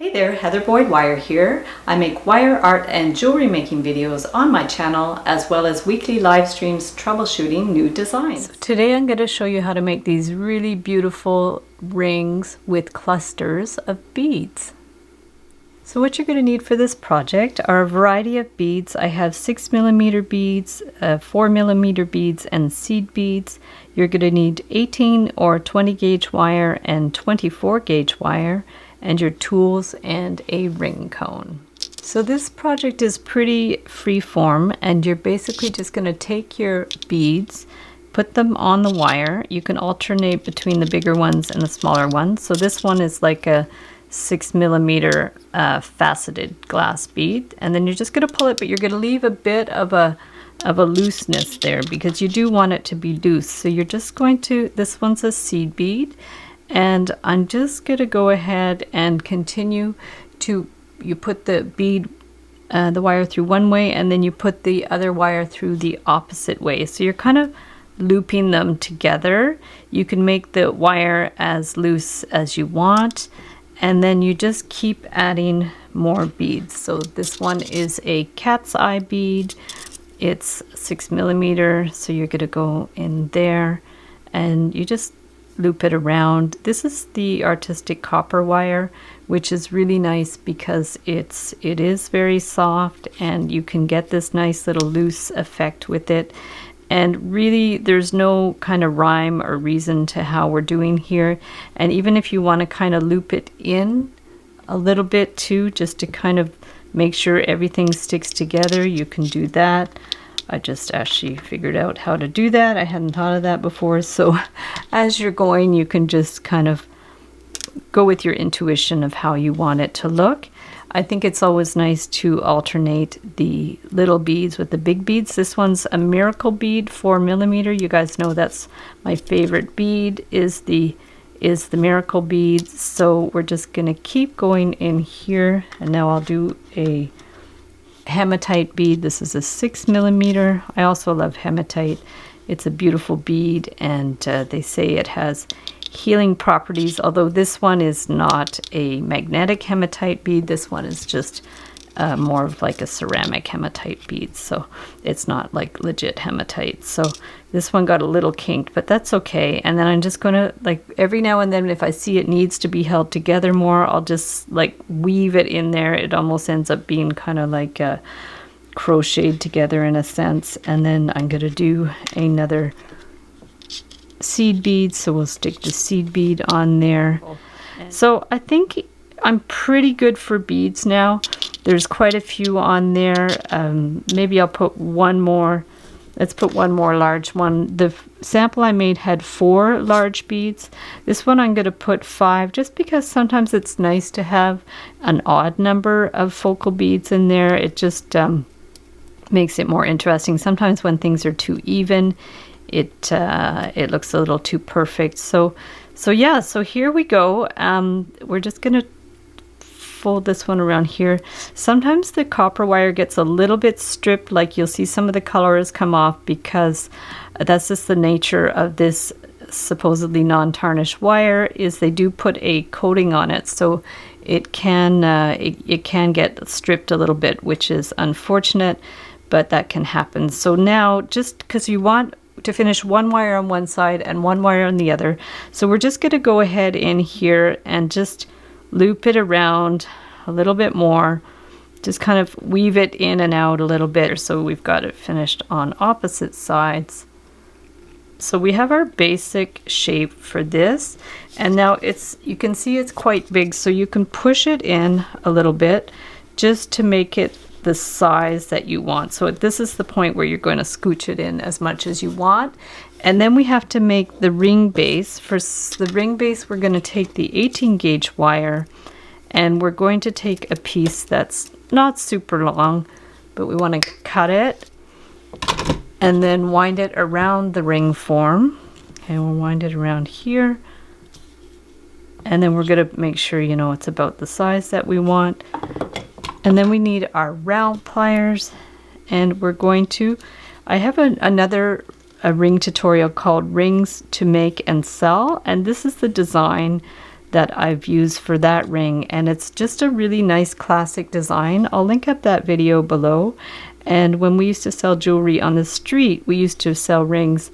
Hey there, Heather Boyd Wire here. I make wire art and jewelry making videos on my channel as well as weekly live streams troubleshooting new designs. So today I'm going to show you how to make these really beautiful rings with clusters of beads. So what you're going to need for this project are a variety of beads. I have 6mm beads, 4mm beads, and seed beads. You're going to need 18 or 20 gauge wire and 24 gauge wire, and your tools and a ring cone. So this project is pretty free form, and you're basically just going to take your beads, put them on the wire. You can alternate between the bigger ones and the smaller ones. So this one is like a 6mm faceted glass bead, and then you're just going to pull it, but you're going to leave a bit of a looseness there because you do want it to be loose. So you're just going to, this one's a seed bead, and I'm just going to go ahead and continue to, you put the bead, the wire through one way, and then you put the other wire through the opposite way. So you're kind of looping them together. You can make the wire as loose as you want, and then you just keep adding more beads. So this one is a cat's eye bead. It's 6mm, so you're going to go in there and you just loop it around. This is the artistic copper wire, which is really nice because it is very soft, and you can get this nice little loose effect with it. And really there's no kind of rhyme or reason to how we're doing here. And even if you want to kind of loop it in a little bit too, just to kind of make sure everything sticks together, you can do that. I just actually figured out how to do that. I hadn't thought of that before. So as you're going, you can just kind of go with your intuition of how you want it to look. I think it's always nice to alternate the little beads with the big beads. This one's a miracle bead, 4mm. You guys know that's my favorite bead, is the miracle bead. So we're just going to keep going in here, and now I'll do a hematite bead. This is a 6mm. I also love hematite. It's a beautiful bead, and they say it has healing properties, although this one is not a magnetic hematite bead. This one is just more of like a ceramic hematite bead, so it's not like legit hematite. So this one got a little kinked, but that's okay. And then I'm just gonna, like, every now and then if I see it needs to be held together more, I'll just like weave it in there. It almost ends up being kind of like crocheted together in a sense. And then I'm gonna do another seed bead, so we'll stick the seed bead on there. So I think I'm pretty good for beads now. There's quite a few on there. Maybe I'll put one more. Let's put one more large one. The sample I made had 4 large beads. This one I'm going to put 5, just because sometimes it's nice to have an odd number of focal beads in there. It just makes it more interesting. Sometimes when things are too even, it looks a little too perfect. So yeah, so here we go. We're just gonna fold this one around here. Sometimes the copper wire gets a little bit stripped, like you'll see some of the colors come off, because that's just the nature of this supposedly non-tarnished wire, is they do put a coating on it, so it can get stripped a little bit, which is unfortunate, but that can happen. So now, just because you want to finish one wire on one side and one wire on the other, so we're just going to go ahead in here and just loop it around a little bit more, just kind of weave it in and out a little bit, so we've got it finished on opposite sides. So we have our basic shape for this, and now you can see it's quite big, so you can push it in a little bit just to make it the size that you want. So this is the point where you're going to scooch it in as much as you want. And then we have to make the ring base. For the ring base, we're going to take the 18 gauge wire, and we're going to take a piece that's not super long, but we want to cut it and then wind it around the ring form. Okay, we'll wind it around here, and then we're going to make sure, you know, it's about the size that we want. And then we need our round pliers, and we're going to, I have another ring tutorial called Rings to Make and Sell, and this is the design that I've used for that ring, and it's just a really nice classic design. I'll link up that video below. And when we used to sell jewelry on the street, we used to sell rings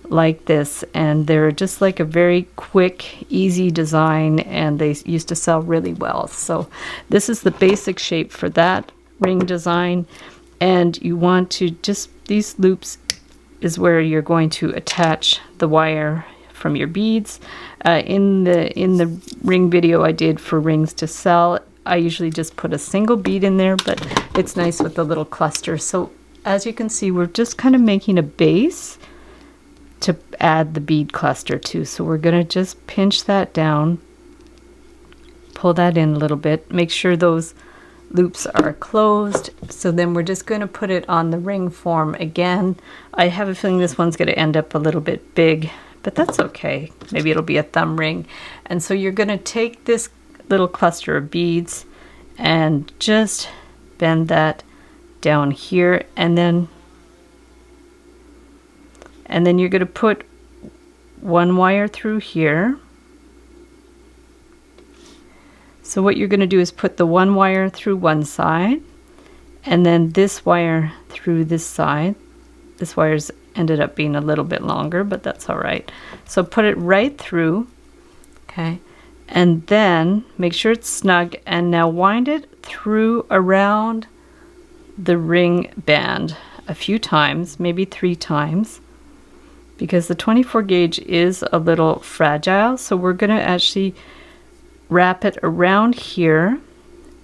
like this, and they're just like a very quick, easy design, and they used to sell really well. So this is the basic shape for that ring design, and you want to just, these loops is where you're going to attach the wire from your beads. In the ring video I did for rings to sell, I usually just put a single bead in there, but it's nice with the little cluster. So as you can see, we're just kind of making a base to add the bead cluster to. So we're going to just pinch that down, pull that in a little bit, make sure those loops are closed. So then we're just going to put it on the ring form again. I have a feeling this one's going to end up a little bit big, but that's okay. Maybe it'll be a thumb ring. And so you're going to take this little cluster of beads and just bend that down here, and then you're going to put one wire through here. So what you're going to do is put the one wire through one side, and then this wire through this side. This wire's ended up being a little bit longer, but that's all right. So put it right through, okay, and then make sure it's snug, and now wind it through around the ring band a few times, maybe 3 times, because the 24 gauge is a little fragile. So we're going to actually wrap it around here,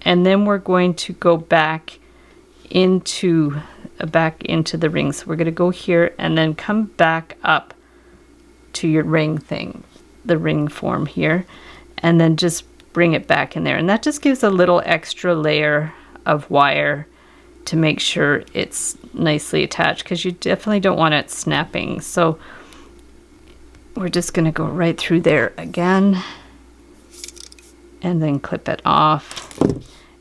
and then we're going to go back into the ring. So we're going to go here and then come back up to your ring thing, the ring form here, and then just bring it back in there. And that just gives a little extra layer of wire to make sure it's nicely attached, because you definitely don't want it snapping. So we're just going to go right through there again and then clip it off.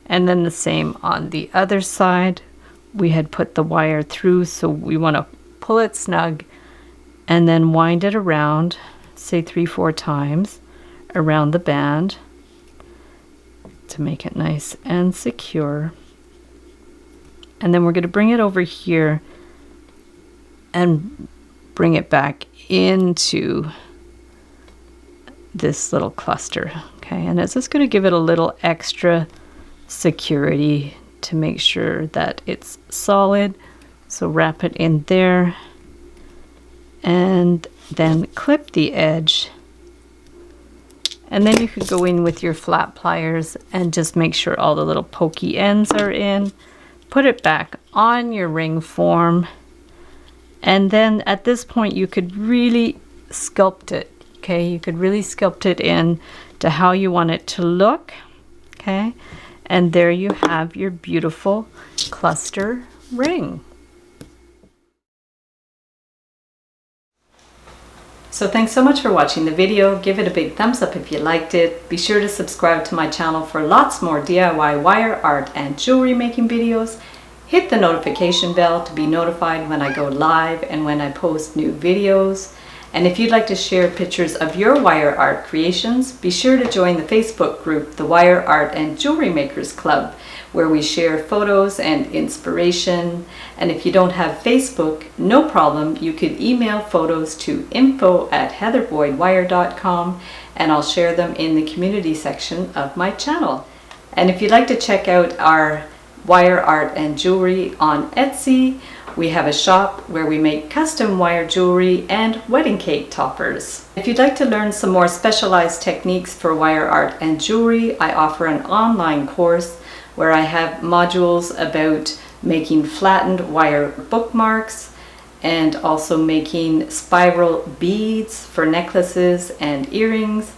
And then the same on the other side. We had put the wire through, so we want to pull it snug and then wind it around, say 3-4 times around the band to make it nice and secure. And then we're going to bring it over here and bring it back into this little cluster. Okay, and it's just going to give it a little extra security to make sure that it's solid. So wrap it in there and then clip the edge, and then you could go in with your flat pliers and just make sure all the little pokey ends are in. Put it back on your ring form, and then at this point you could really sculpt it. Okay, you could really sculpt it in to how you want it to look. Okay, and there you have your beautiful cluster ring. So thanks so much for watching the video. Give it a big thumbs up if you liked it. Be sure to subscribe to my channel for lots more DIY wire art and jewelry making videos. Hit the notification bell to be notified when I go live and when I post new videos. And if you'd like to share pictures of your wire art creations, be sure to join the Facebook group, the Wire Art and Jewelry Makers Club, where we share photos and inspiration. And if you don't have Facebook, no problem. You could email photos to info@heatherboydwire.com, and I'll share them in the community section of my channel. And if you'd like to check out our wire art and jewelry on Etsy, we have a shop where we make custom wire jewelry and wedding cake toppers. If you'd like to learn some more specialized techniques for wire art and jewelry, I offer an online course where I have modules about making flattened wire bookmarks and also making spiral beads for necklaces and earrings,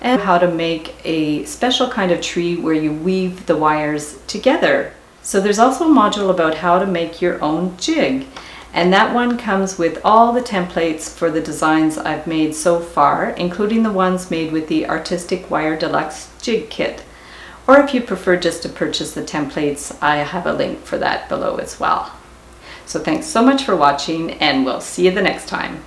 and how to make a special kind of tree where you weave the wires together. So there's also a module about how to make your own jig, and that one comes with all the templates for the designs I've made so far, including the ones made with the Artistic Wire Deluxe Jig Kit. Or if you prefer just to purchase the templates, I have a link for that below as well. So thanks so much for watching, and we'll see you the next time.